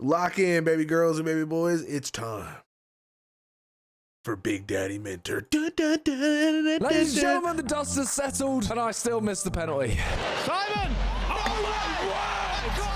Lock in, baby girls and baby boys. It's time for Big Daddy Mentor. Ladies and gentlemen, the dust has settled, and I still missed the penalty. Simon!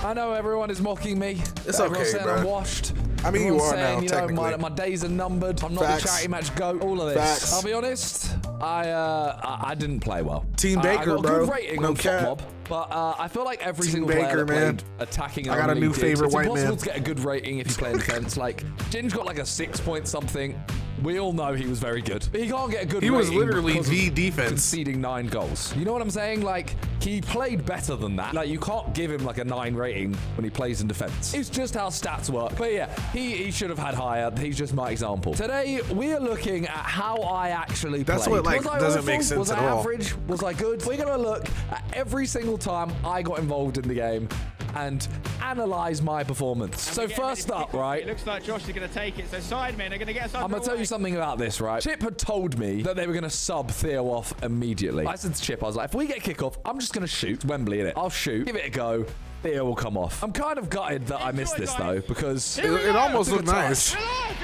I know everyone is mocking me. It's Everyone's okay, saying bro. I'm washed. I mean, Everyone's you are saying, now, you know, technically. my days are numbered. I'm not Facts. the charity match goat. All of this. Facts. I'll be honest. I didn't play well. Team I Baker, got a bro. good rating No on cap. FotMob, but I feel like every Team single Baker, player that man. played attacking. I got a new favorite white It's impossible man. to get a good rating if you play in defense. Like Ginge got like a 6 point something. We all know he was very good, but he can't get a good He rating. was literally because the of defense. conceding 9 goals. You know what I'm saying? Like, he played better than that. Like, you can't give him like a 9 rating when he plays in defense. It's just how stats work. But yeah, he should have had higher. He's just my example. Today, we are looking at how I actually played. That's what, like, Was I doesn't awful? make sense Was at I all. average? Was I good? We're going to look at every single time I got involved in the game and analyze my performance. So first up, It right? looks like Josh is going to take it. So sidemen are going to get us I'm going to tell you something about this, right? Chip had told me that they were going to sub Theo off immediately. I said to Chip, I was like, if we get kickoff, I'm just going to shoot. Wembley, innit? I'll shoot, give it a go. Theo will come off. I'm kind of gutted that I missed this, though, because It almost looked nice.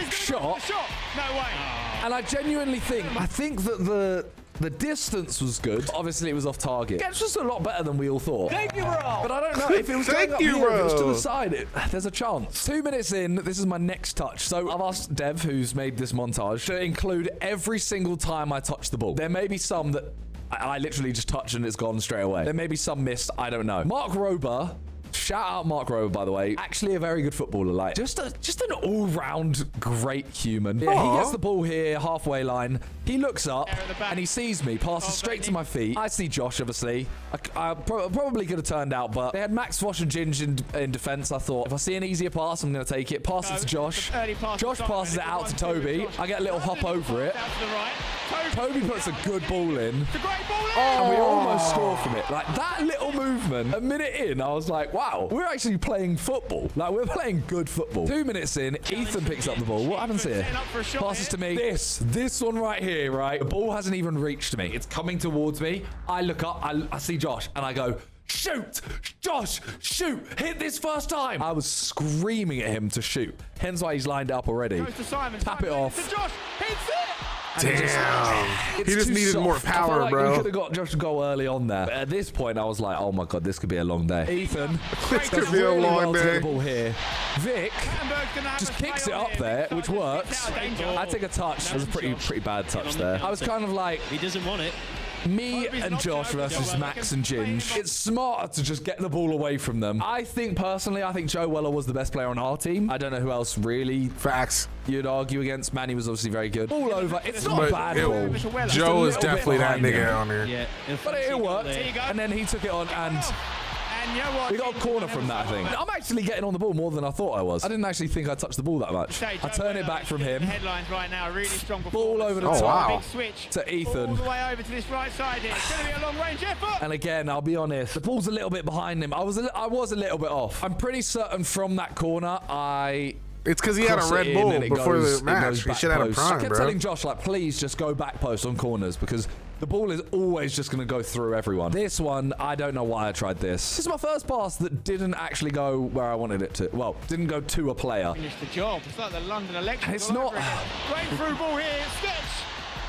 Shot. No way. And I genuinely think that the distance was good. Obviously, it was off target. It's just a lot better than we all thought. Thank you, bro. But I don't know if it was Thank going up you, here, if it was to bro. the side. There's a chance. 2 minutes in, this is my next touch. So I've asked Dev, who's made this montage, to include every single time I touch the ball. There may be some that I literally just touch and it's gone straight away. There may be some missed. I don't know. Mark Rober. Shout out Mark Rober, by the way. Actually a very good footballer. Like, just an all-round great human. Yeah, he gets the ball here, halfway line. He looks up and he sees me, passes straight to my feet. I see Josh, obviously. I probably could have turned out, but they had Max Fosh and Ginge in defense. I thought, if I see an easier pass, I'm going to take it. Pass it to Josh. Josh passes it out to Toby. I get a little hop over it. Toby puts a good ball in. And we almost score from it. Like, that little movement, a minute in, I was like, wow, we're actually playing football. Like, we're playing good football. 2 minutes in, Ethan picks up the ball. What happens here? Passes to me. This one right here, right? The ball hasn't even reached me. It's coming towards me. I look up, I see Josh, and I go, shoot! Josh, shoot! Hit this first time! I was screaming at him to shoot. Hence why he's lined up already. Tap it off. Josh hits it. Damn. It's He just too needed more soft. I power, feel like bro. We could have got Josh a goal early on there. But at this point, I was like, oh my God, this could be a long day. Ethan This could does be a really long well to get day. the ball here. Vic just kicks it up there, which works. I take a touch. It was a pretty bad touch there. I was kind of like, He doesn't want it. me and Josh versus Max and Ginge. It's smarter to just get the ball away from them. I think Joe Weller was the best player on our team. I don't know who else really Facts. you'd argue against. Manny was obviously very good. Ball over. It's not a But bad ball. Joe is little bit definitely that behind nigga him. on here. Yeah. But it worked. And then he took it on and And you know what? we got a corner from that, I think. I'm actually getting on the ball more than I thought I was. I didn't actually think I touched the ball that much. I turn it back from him. Headlines right now, really strong Ball over the Oh, top wow. Big switch to Ethan. all the way over to this right side here. It's going to be a long range effort. And again, I'll be honest, the ball's a little bit behind him. I was a little bit off. I'm pretty certain from that corner, It's because he had a cross it Red in Bull and it before goes- the it match. goes He back should have had a post. I prime, kept bro. telling Josh, like, please just go back post on corners because the ball is always just going to go through everyone. This one, I don't know why I tried this. This is my first pass that didn't actually go where I wanted it to. Well, didn't go to a player. Finish the job. It's like the London election. It's not- Great through ball here. Sketch.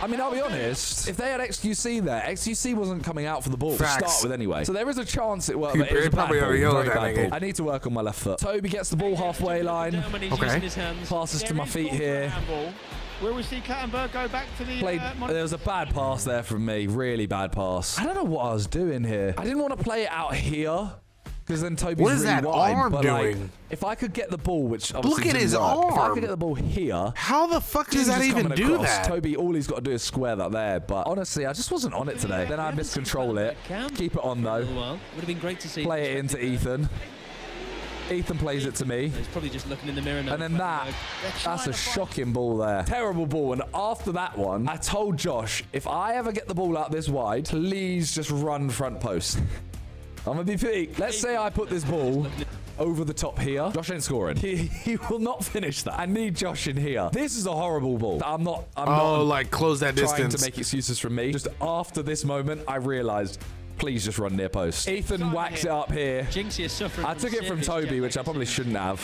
I mean, I'll be honest, if they had XQC there, XQC wasn't coming out for the ball to Facts. start with anyway. So there is a chance it worked, He but it was a bad probably ball, oughta yell very at that bad nigga. ball. I need to work on my left foot. Toby gets the ball halfway line, Down when he's Okay. using his hands. passes to my feet here. Will we see Clattenburg go back to the... There was a bad pass there from me, really bad pass. I don't know what I was doing here. I didn't want to play it out here. Because then Toby's What is really that wide, arm but like, doing? if I could get the ball, which obviously Look at didn't his work, if I arm. could get the ball here, How the fuck does Ginger's that even coming do across. that? Toby, all he's got to do is square that there. But honestly, I just wasn't on it today. Then I miscontrol it. Keep it on though. Well, would have been great to see. Play it into Ethan. Ethan plays it to me. He's probably just looking in the mirror now. And then that's a shocking ball there. Terrible ball. And after that one, I told Josh, if I ever get the ball out this wide, please just run front post. I'm going to be peak. Let's say I put this ball over the top here. Josh ain't scoring. He will not finish that. I need Josh in here. This is a horrible ball. I'm not like close that trying distance. to make excuses from me. Just after this moment, I realized, please just run near post. Ethan whacks it up here. Jinxie is suffering. I took it from serious Toby, jet which I lag. probably shouldn't have.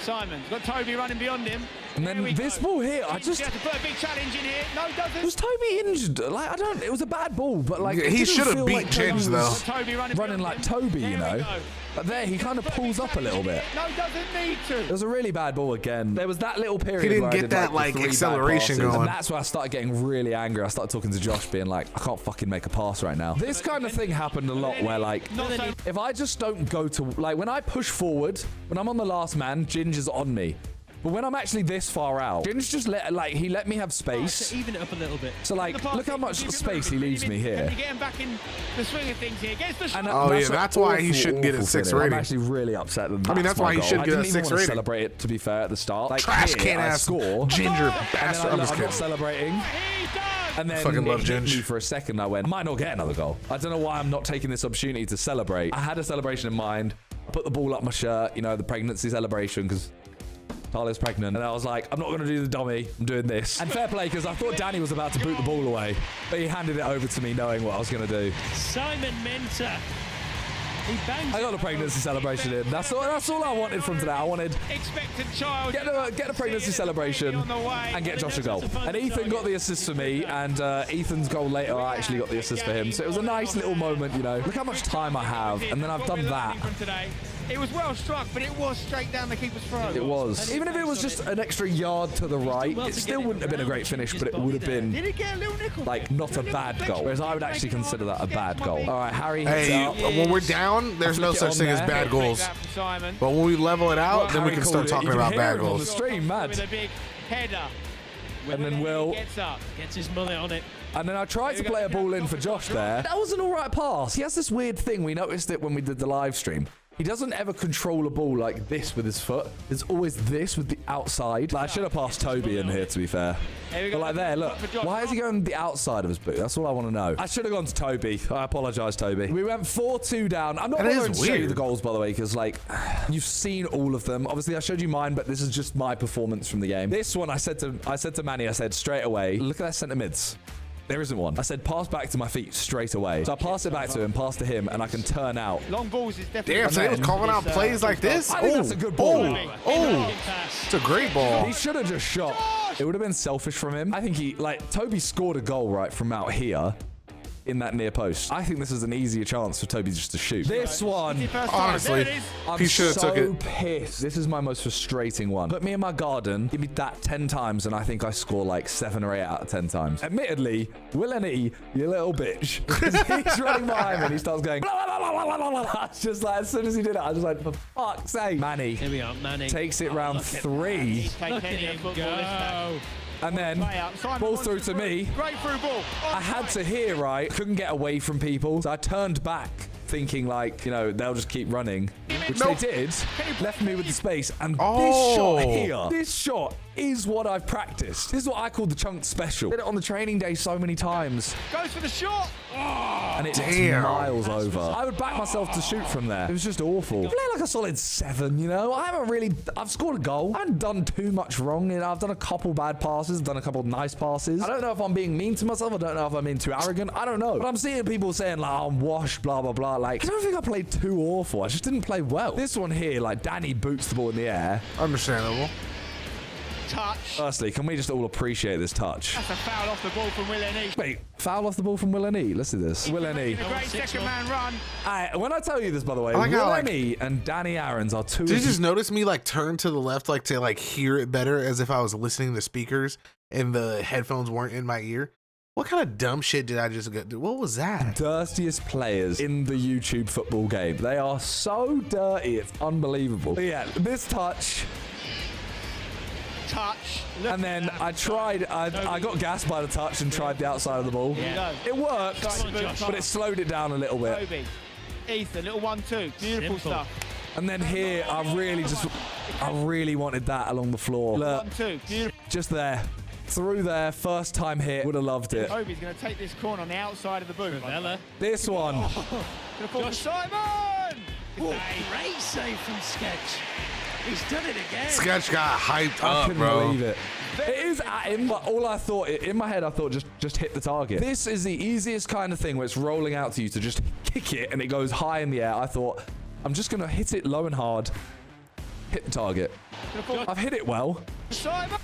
Simon's got Toby running beyond him. And then this ball here, I just... He has to put a big challenge in here. No, doesn't. Was Toby injured? Like, I don't... It was a bad ball, but like... Yeah, he should have beat Ginge, though. Toby running like Toby, you know? But there, he kind of pulls up a little bit. No, doesn't need to. It was a really bad ball again. There was that little period He didn't where get I did, that, the like, 3 bad acceleration passes, going. And that's where I started getting really angry. I started talking to Josh, being like, I can't fucking make a pass right now. This kind of thing happened a lot where, like, if I just don't go to... Like, when I push forward, when I'm on the last man, Ginge is on me. But when I'm actually this far out, Ginge just he let me have space. To even it up a little bit. So like, look how much space he leaves me here. Get him back in the swing of things here. Gets the shot. Oh yeah, that's why he shouldn't get a 6 rating. I'm actually really upset that I mean, that's why he shouldn't get a 6 I didn't even want to rating. celebrate it, to be fair, at the start. Like, Trash here, can I ass score, Ginger and bastard. then I'm just I'm not kidding. celebrating. He does. And then Fucking love it hit Ginge. me for a second. I went, I might not get another goal. I don't know why I'm not taking this opportunity to celebrate. I had a celebration in mind. I put the ball up my shirt, you know, the pregnancy celebration, because Talia's pregnant. And I was like, I'm not going to do the dummy. I'm doing this. And fair play, because I thought Danny was about to boot the ball away. But he handed it over to me knowing what I was going to do. Simon Minter. He bangs. I got the pregnancy celebration in. That's all I wanted from today. I wanted Expectant child. get a pregnancy celebration and get Josh a goal. And Ethan got the assist for me, and Ethan's goal later, I actually got the assist for him. So it was a nice little moment, you know. Look how much time I have, and then I've done that. It was well struck, but it was straight down the keeper's throat. It was. Even if it was just an extra yard to the right, it still wouldn't have been a great finish, but it would have been, Did he get a little nickel? like, not a bad goal. Whereas I would actually consider that a bad goal. All right, Harry hits Hey, out. when we're down, there's no flick it such on thing as there. bad goals. That from Simon. But when we level it out, then we Harry can called start it. talking You can about hear bad him on the goals. stream, mad. With a big header. And then Will. Gets up. Gets his mullet on it. And then I tried to play a ball in for Josh there. That was an all right pass. He has this weird thing. We noticed it when we did the live stream. He doesn't ever control a ball like this with his foot. It's always this with the outside. Like, I should have passed Toby in here, to be fair. But like there, look. Why is he going the outside of his boot? That's all I want to know. I should have gone to Toby. I apologise, Toby. We went 4-2 down. I'm not going to show you the goals, by the way, because, like, you've seen all of them. Obviously, I showed you mine, but this is just my performance from the game. This one, I said to Manny, I said straight away, look at that centre mids. There isn't one. I said, pass back to my feet straight away. So I passed it back to him, passed to him, and I can turn out. Long balls is definitely... Damn, so he was calling out plays like this? I think that's a good ball. Oh, it's a great ball. He should have just shot. It would have been selfish from him. I think Toby scored a goal right from out here in that near post. I think this is an easier chance for Toby just to shoot. This one, Honestly, I'm he should have took it. pissed. This is my most frustrating one. Put me in my garden, give me that 10 times, and I think I score like 7 or 8 out of 10 times. Admittedly, Will and E, you little bitch. Because he's running behind me and he starts going, blah, blah, blah, blah, blah, blah, blah. It's just like, as soon as he did it, I was like, for fuck's sake. Manny. Here we are, Manny. Takes it round 3. Look at him go. And then ball through to me. Great through ball. I had to hear, right? Couldn't get away from people. So I turned back thinking like, you know, they'll just keep running. Which they did. Left me with the space. And this shot here, this shot is what I've practiced. This is what I call the chunk special. Did it on the training day so many times. Goes for the shot. And it's miles over. I would back myself to shoot from there. It was just awful. I played like a solid 7, you know? I've scored a goal. I haven't done too much wrong. You know, I've done a couple bad passes, done a couple nice passes. I don't know if I'm being mean to myself. I don't know if I'm being too arrogant. I don't know. But I'm seeing people saying like, oh, I'm washed, blah, blah, blah. Like, I don't think I played too awful. I just didn't play well. This one here, like Danny boots the ball in the air. Understandable. Touch. Firstly, can we just all appreciate this touch? That's a foul off the ball from Will and E. Wait, foul off the ball from Will and E. Let's do this. Will and E. A great second man run. When I tell you this, by the way, like Will how, and E and Danny Aarons are two. Did you just notice me like turn to the left, like to like hear it better, as if I was listening to speakers and the headphones weren't in my ear? What kind of dumb shit did I just get? What was that? Dirtiest players in the YouTube football game. They are so dirty, it's unbelievable. But yeah, this touch. And then I got gassed by the touch and tried the outside of the ball. Yeah. It worked, but it slowed it down a little bit. Toby. Ethan, little 1-2. Beautiful stuff. And then here, I really wanted that along the floor. Look, 1-2. Beautiful. just there. Through there, first time hit, would have loved it. Toby's going to take this corner on the outside of the boot. This one. Going to fall for Simon! Great save from Sketch. He's done it again. Sketch got hyped I up, couldn't bro. believe it. It is at him, but all I thought, in my head, I thought just hit the target. This is the easiest kind of thing where it's rolling out to you to just kick it and it goes high in the air. I thought, I'm just going to hit it low and hard, hit the target. I've hit it well. Simon.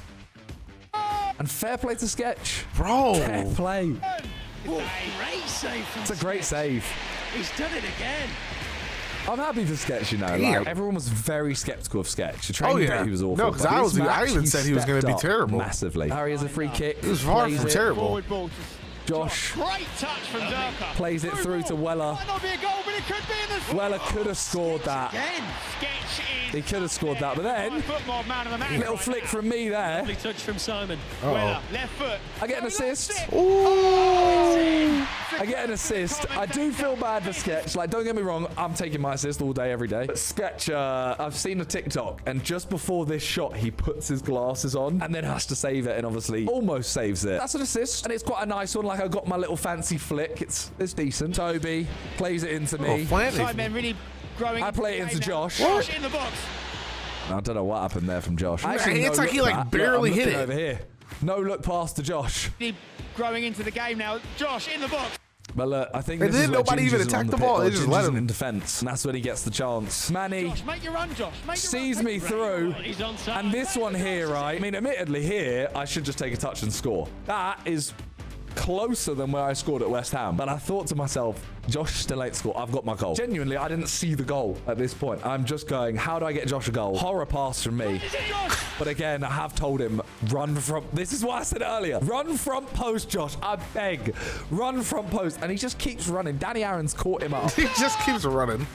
And fair play to Sketch. Bro. Fair play. Great save from It's a great save. He's done it again. I'm happy for Sketch, you know. Damn. Like, everyone was very skeptical of Sketch. The Oh, training yeah. day, he was awful. No, 'cause But I this was- I match, even said he was gonna stepped be up terrible. Massively. Harry has a free kick. It was far plays from it. terrible. Forward ball. Josh Great touch from Zerka. plays it through to Weller. Might not be a goal, but it could be in the... Weller could have scored that. Again. Sketch is... He could have scored that, but then Football man of the match. little right flick now. from me there. Lovely touch from Simon. Weller, left foot. I get an Oh, assist. that's it. I get an assist. I do feel bad for Sketch. Like, don't get me wrong, I'm taking my assist all day, every day. But Sketch, I've seen a TikTok, and just before this shot, he puts his glasses on and then has to save it, and obviously almost saves it. That's an assist, and it's quite a nice one. Like, I got my little fancy flick. It's decent. Toby plays it into me. Sidemen really growing. I play it into into the game now. Josh. Josh in the box. I don't know what happened there from Josh. Actually, It's no like he, look like, that. barely Look, I'm hit looking it. over here. No look pass to Josh. Really growing into the game now. Josh in the box. But look, I think And this is then where nobody Ginger's even on attacked the pitch, ball. or They just Ginger's let him. in defence, and that's when he gets the chance. Manny Josh, make your run, Josh. Make your sees run. me through, He's onside. and this one here, right? I mean, admittedly here, I should just take a touch and score. That is closer than where I scored at West Ham. But I thought to myself, Josh still ain't scored. I've got my goal. Genuinely, I didn't see the goal at this point. I'm just going, how do I get Josh a goal? Horror pass from me. Is it Josh? But again, I have told him, run from... This is what I said earlier. Run front post, Josh. I beg. Run front post. And he just keeps running. Danny Aaron's caught him up. He just keeps running.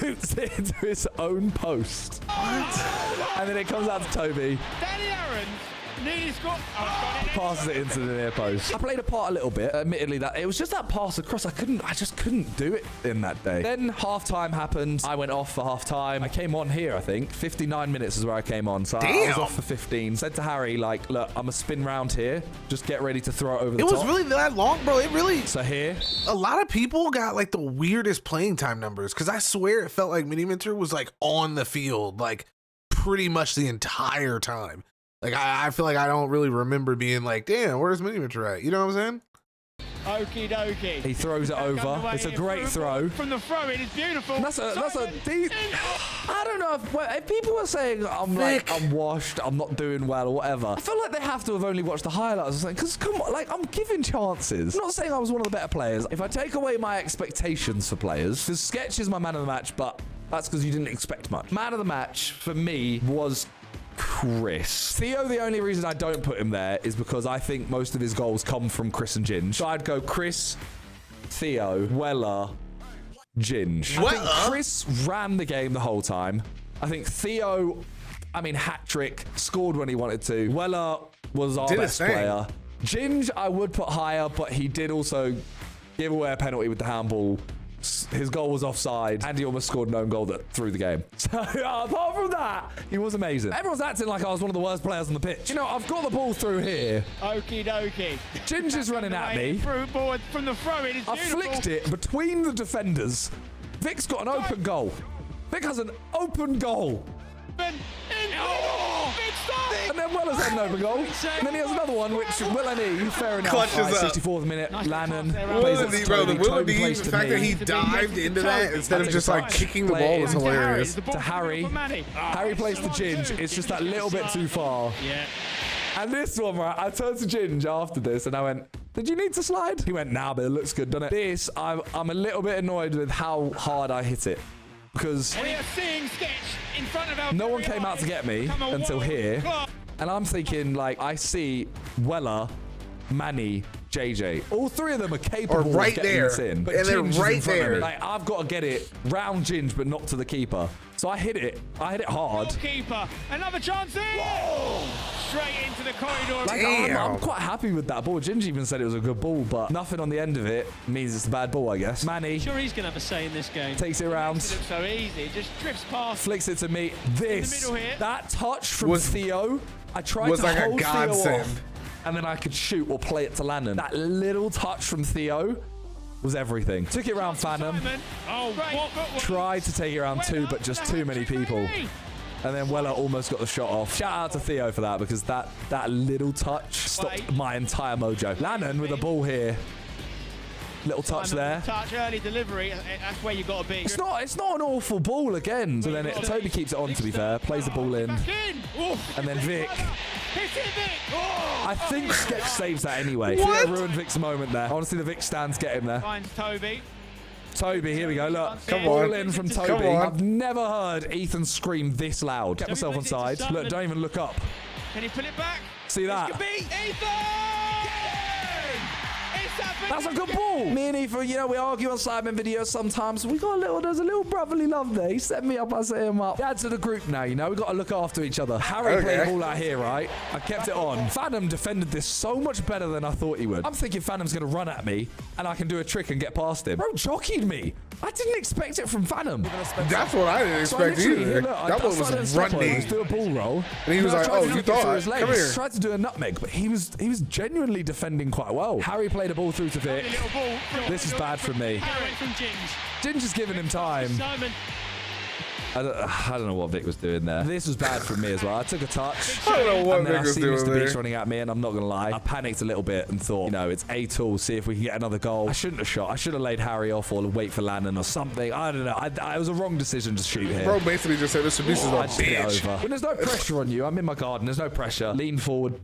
Boots it into his own post. What? And then it comes out to Toby. Danny Aaron's nearly scored. Oh, got it. Passes it into the near post. I played a part a little bit. Admittedly, that it was just that pass across. I just couldn't do it in that day. Then half time happened. I went off for half time. I came on here, I think. 59 minutes is where I came on. So I was Damn. off for 15. Said to Harry, like, look, I'm a spin round here. Just get ready to throw it over the It top. was really that long, bro. It really... So here, A lot of people got like the weirdest playing time numbers because I swear it felt like Mini Minter was like on the field like pretty much the entire time. Like I feel like I don't really remember being like, damn, where's Mini Minter at? You know what I'm saying? Okie dokie. he throws it over. It's a great throw. From the throw, it is beautiful. And that's a Simon deep. I don't know if people are saying I'm washed, I'm not doing well or whatever. I feel like they have to have only watched the highlights or something. Because come on, like I'm giving chances. I'm not saying I was one of the better players. If I take away my expectations for players, because Sketch is my man of the match, but that's because you didn't expect much. Man of the match for me was Chris. Theo, the only reason I don't put him there is because I think most of his goals come from Chris and Ginge. So I'd go Chris, Theo, Weller, Ginge. I think Chris ran the game the whole time. I think Theo, hat trick, scored when he wanted to. Weller was our Did his best thing. player. Ginge, I would put higher, but he did also give away a penalty with the handball. His goal was offside, and he almost scored an own goal that threw the game. So apart from that, he was amazing. Everyone's acting like I was one of the worst players on the pitch. You know, I've got the ball through here. Okie dokie. Ginger's running at me. Through forward from the throw, it is I beautiful. flicked it between the defenders. Vic's got an open goal. Vic has an open goal. Big stop. And then Weller's had an open goal. And then he has another one, which Willany, fair enough. Clutches Right, up. 64th minute, Lannon Willany, plays it Willany, to bro, the Toby. Toby Willany, plays the to fact that me. he dived into that instead of just like kicking the ball was hilarious. To Harry. Harry plays to Ginge. It's just that little bit too far. Yeah. And this one, right, I turned to Ginge after this and I went, did you need to slide? He went, nah, but it looks good, doesn't it? This, I'm a little bit annoyed with how hard I hit it. Because We are seeing Sketch in front of our no one very came out eyes. to get me Come on, until one here. o'clock. And I'm thinking, like, I see Weller, Manny, JJ. All three of them are capable right of getting there. this in. But And they're Ginge is in right front of me. there. Like, I've got to get it round Ginge, but not to the keeper. So I hit it. I hit it hard. Goalkeeper. Another chance in. Straight into the corridor. Like, I'm quite happy with that ball. Ginge even said it was a good ball, but nothing on the end of it means it's a bad ball, I guess. Manny Sure, he's going to have a say in this game. takes it It around, looks so easy. It just drifts past. flicks it to me. This, middle here. that touch from Was- Theo, I tried was to like a hold Theo godsend. off, and then I could shoot or play it to Lannon. That little touch from Theo was everything. Took it round Phantom. Simon. Oh, what footwork. Tried to take it around two, but just too many people. And then Weller almost got the shot off. Shout out to Theo for that, because that little touch stopped my entire mojo. Lannon with a ball here. Little touch there. Touch, early delivery. That's where you got to be. It's not an awful ball again. So then Toby keeps it on, to be fair. Plays the ball in. And then Vic. Hit it, Vic. Oh, I think Sketch saves that anyway. What? Ruined Vic's moment there. I want to see the Vic stands get him there. finds Toby. Toby, here we go. Look, Come ball on. in from Come Toby. on. I've never heard Ethan scream this loud. Get myself on side. Look, don't even look up. Can he pull it back? See that? This could be Ethan! It's happened. That's a good ball. Me and Ethan, you know, we argue on Simon videos sometimes. There's a little brotherly love there. He set me up, I set him up. Dad to the group now, you know, we got to look after each other. Harry played ball out here, right? I kept it on. Phantom defended this so much better than I thought he would. I'm thinking Phantom's going to run at me and I can do a trick and get past him. Bro, jockeyed me. I didn't expect it from Phantom. That's what I didn't expect either. That one was running. Do a ball roll. And he was like, "Oh, you thought? Come here." Tried to do a nutmeg, but he was genuinely defending quite well. Harry played a ball through to Vic. This is bad for me. Ginge is giving him time. I don't know what Vic was doing there. This was bad for me as well. I took a touch. I don't know what and then Vic was I see doing Mr. Beast there. running at me, and I'm not going to lie. I panicked a little bit and thought, you know, it's a tool. See if we can get another goal. I shouldn't have shot. I should have laid Harry off or wait for Landon or something. I don't know. It was a wrong decision to shoot here. Bro basically just said, Mr. Beast is a I just hit it bitch. over. When there's no pressure on you, I'm in my garden. There's no pressure. Lean forward,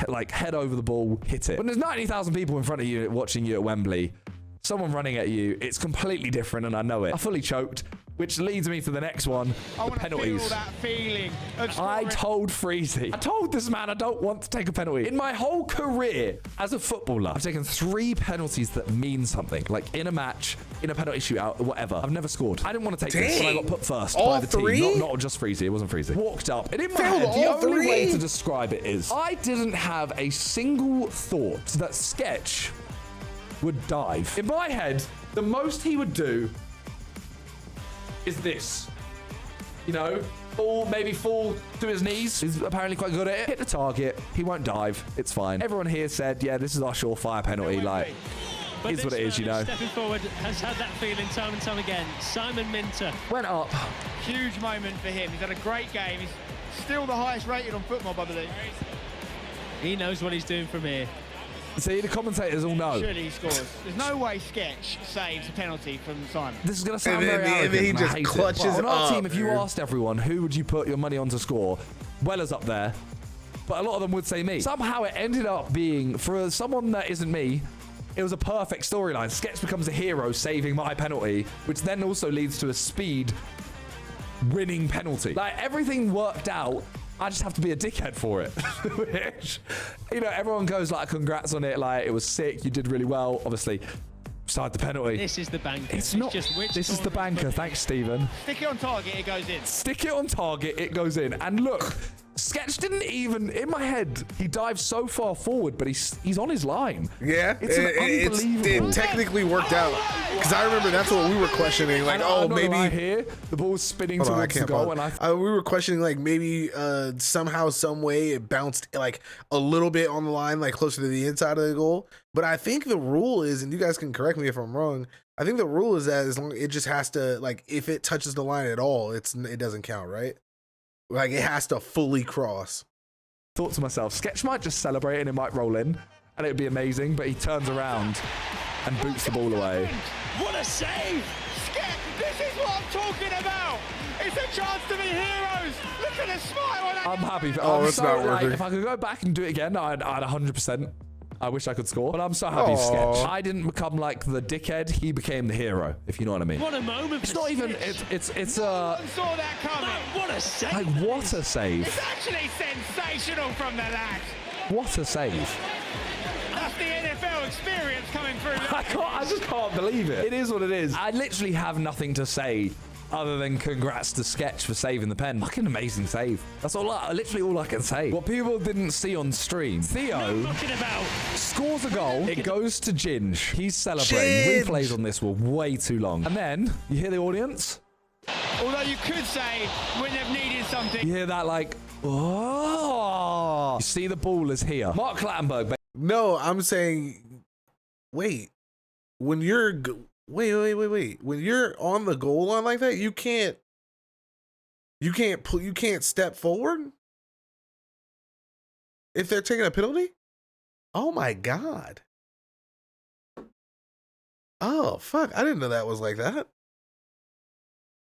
like head over the ball, hit it. When there's 90,000 people in front of you watching you at Wembley, someone running at you, it's completely different, and I know it. I fully choked, which leads me to the next one, the penalties. Feel that feeling of I scoring. told Freezy, I told this man I don't want to take a penalty. In my whole career as a footballer, I've taken 3 penalties that mean something, like in a match, in a penalty shootout, whatever. I've never scored. I didn't want to take this, but I got put first All by the 3? team. Not just Freezy, it wasn't Freezy. Walked up, and in my Failed head, the all only 3? way to describe it is, I didn't have a single thought that Sketch would dive. In my head, the most he would do is this. You know, maybe fall to his knees. He's apparently quite good at it. Hit the target. He won't dive. It's fine. Everyone here said, yeah, this is our surefire penalty. Like, But is what it is, you know. Stepping forward has had that feeling time and time again. Simon Minter. Went up. Huge moment for him. He's had a great game. He's still the highest rated on Footmob, I believe. He knows what he's doing from here. See, the commentators all know. Surely he scores. There's no way Sketch saves a penalty from Simon. This is going to sound And then- very and then arrogant, he and I just hate it. clutches But on our up, team, if you dude. asked everyone, who would you put your money on to score? Weller's up there. But a lot of them would say me. Somehow it ended up being, for someone that isn't me, it was a perfect storyline. Sketch becomes a hero saving my penalty, which then also leads to a speed winning penalty. Like, everything worked out. I just have to be a dickhead for it. Which, you know, everyone goes like, congrats on it. Like, it was sick. You did really well. Obviously, side the penalty. This is the banker. It's not. Just which This is the corner banker. it's Thanks, Stephen. Stick it on target, it goes in. Stick it on target, it goes in. And look, Sketch didn't even, in my head, he dives so far forward, but he's on his line. Yeah, It's an unbelievable. it technically worked out. Because I remember that's what we were questioning. Like, And oh, I'm not maybe. right here, the ball's spinning Hold on, I towards the can't goal, pause. and We were questioning like maybe somehow, some way it bounced like a little bit on the line, like closer to the inside of the goal. But I think the rule is, and you guys can correct me if I'm wrong. I think the rule is that as long it just has to like if it touches the line at all, it doesn't count, right? Like it has to fully cross. thought to myself, Sketch might just celebrate and it might roll in, and it'd be amazing. But he turns around and boots the ball away. What a save! Sketch, this is what I'm talking about. It's a chance to be heroes. Look at the smile on that. I'm happy. Oh, I'm it's so, not like, working. if I could go back and do it again, I'd 100%. I wish I could score, but I'm so happy for Aw. Sketch. I didn't become like the dickhead. He became the hero, if you know what I mean. What a moment! It's for not even. Sketch. It's No one saw that coming. No, what a save! like what a save! It's actually sensational from the lads. What a save! That's the NFL experience coming through. I just can't believe it. It is what it is. I literally have nothing to say other than congrats to Sketch for saving the pen. Fucking amazing save. That's literally all I can say. What people didn't see on stream, Theo Talking about scores a goal. It goes to Ginge. He's celebrating. Ginge! Replays on this were way too long. And then you hear the audience. Although you could say when they've needed something. You hear that like, oh. You see the ball is here. Mark Clattenburg. No, I'm saying, wait. When you're wait. When you're on the goal line like that, you can't step forward if they're taking a penalty. Oh my God. Oh, fuck. I didn't know that was like that.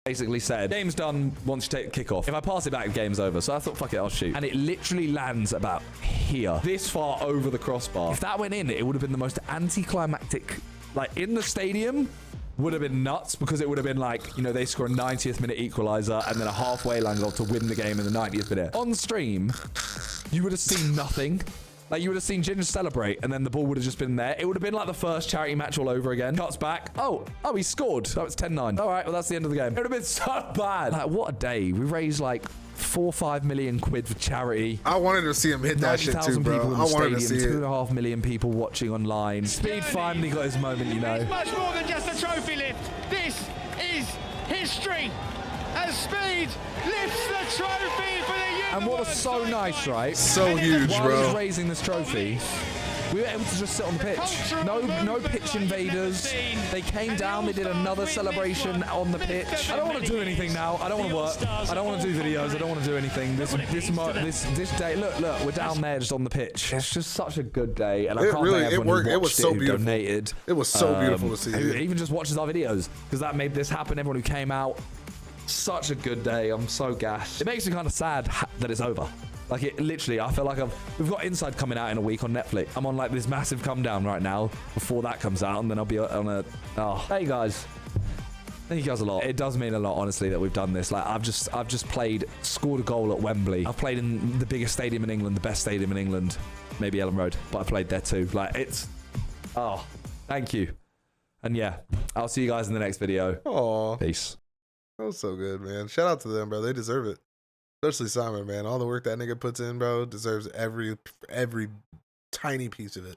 Basically said, game's done once you take the kickoff. If I pass it back, the game's over. So I thought, fuck it, I'll shoot. And it literally lands about here, this far over the crossbar. If that went in, it would have been the most anticlimactic, like in the stadium, would have been nuts because it would have been like, you know, they score a 90th minute equalizer and then a halfway land goal to win the game in the 90th minute. On stream, you would have seen nothing. Like, you would have seen Ginger celebrate, and then the ball would have just been there. It would have been like the first charity match all over again. Cuts back. Oh, he scored. That was 10-9. All right, well, that's the end of the game. It would have been so bad. Like, what a day. We raised like 4 or 5 million quid for charity. I wanted to see him hit that shit too, bro. People in I the wanted stadium, to see 2.5 million people watching online. Speed finally got his moment, you know. It's much more than just a trophy lift. This is history. As Speed lifts the trophy for the universe. And what was so nice, right? So huge, While bro. he was raising this trophy, we were able to just sit on the pitch. No pitch invaders. They came down, they did another celebration on the pitch. I don't want to do anything now. I don't want to work. I don't want to do videos. I don't want to do anything. This day, look, we're down there just on the pitch. It's just such a good day. And I can't thank everyone who watched it, who donated. It was so beautiful to see. Who even just watches our videos, because that made this happen. Everyone who came out. Such a good day. I'm so gassed. It makes me kind of sad that it's over. Like, it literally, I feel like we've got Inside coming out in a week on Netflix. I'm on like this massive come down right now before that comes out, and then I'll be on a, hey guys. Thank you guys a lot. It does mean a lot, honestly, that we've done this. Like, I've just scored a goal at Wembley. I've played in the biggest stadium in England, the best stadium in England, maybe Ellen Road, but I played there too. Like, thank you. And yeah, I'll see you guys in the next video. Aw. Peace. That was so good, man. Shout out to them, bro. They deserve it. Especially Simon, man. All the work that nigga puts in, bro, deserves every tiny piece of it.